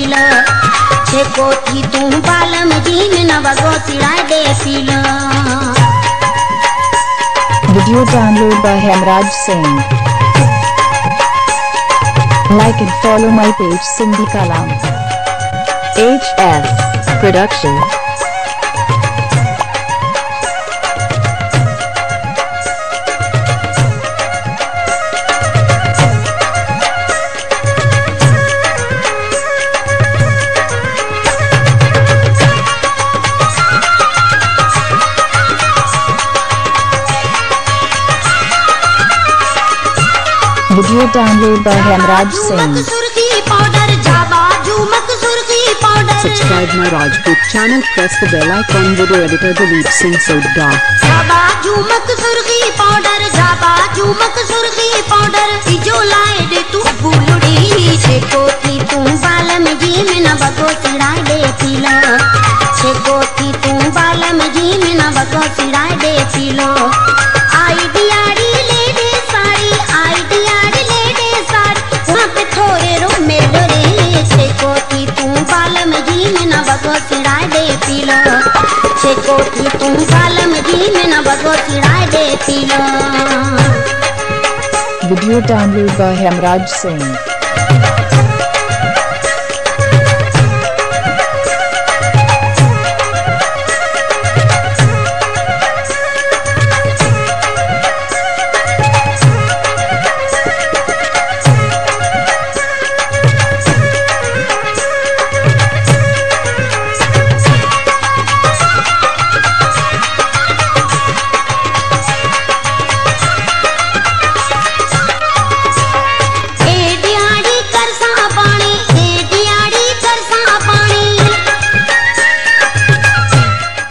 पीला छे कोठी तू बालम जी में न बगो सिराय दे पीला। Video download by Hemraj Singh. Like and follow my page Sindhi Kalam. HF Production. Video download by Hemraj Singh. Subscribe my Rajput channel, press the bell icon. Video editor Dilip Singh Sodha. जाबा झूमक सुर्खी powder, जाबा झूमक सुर्खी powder, तिजो लाए दे तू बुलड़ी छे कोठी तू बालम जी में न बगो सिराय दे पीला छे कोठी तू बालम जी में न बगो सिराय दे पीलो। आई दियाड़ी ले दे साड़ी, आई दियाड़ी ले दे साड़ी, वहाँ पे थोड़े रो मेलो रे छे कोठी तू बालम जी में न बगो सिराय दे पीलो छे कोठी तू बालम जी में न बगो सिराय दे पीलो। Video download by Hemraj Singh.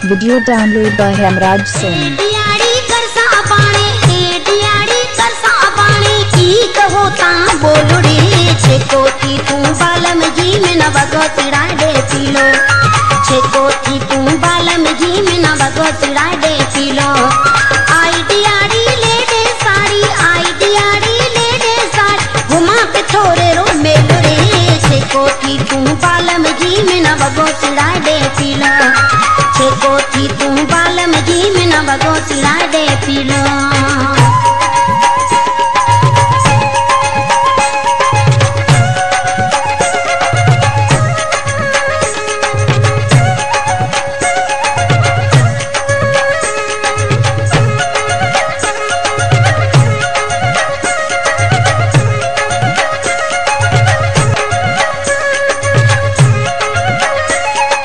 Video download by Hemraj Singh. दियाड़ी कर सा पानी, ए दियाड़ी कर सा पानी, की कहो ता बोलड़ी छे कोठी तू बालम जी में न बगो सिराय दे पीलो छे कोठी तू बालम जी में न बगो सिराय दे पीलो। आई दियाड़ी ले दे साड़ी, आई दियाड़ी ले दे साड़ी, घुमा पे थोड़े रो मेलो रे छे कोठी तू बालम जी में न बगो सिराय दे पीलो छे कोठी तू बालम जी में न बगो सिराय दे पीलो।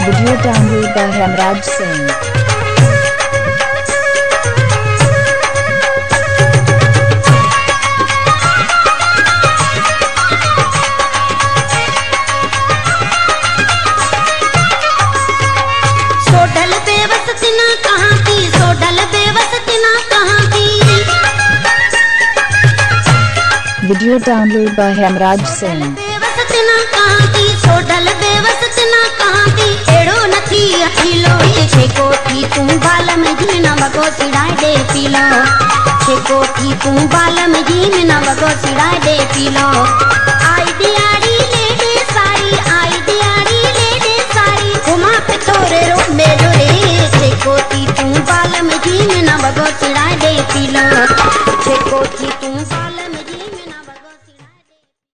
Video download by Hemraj Singh. सोडल बेवसती ना कहाँ की, सोडल बेवसती ना कहाँ की। Video download by Hemraj Singh. बेवसती ना कहाँ की, सोडल बेवसती ना कहाँ की, एड़ो नथी अखिलो छे कोठी तू बालम जी न बगो सिराय दे पीलो छे कोठी तू बालम जी में न बगो सिराय दे पीलो। आई दियाड़ी ले दे साड़ी, आई दियाड़ी ले दे साड़ी, घुमा पे थोड़े रो मेलो रे छे कोठी तू बालम जी में न बगो सिराय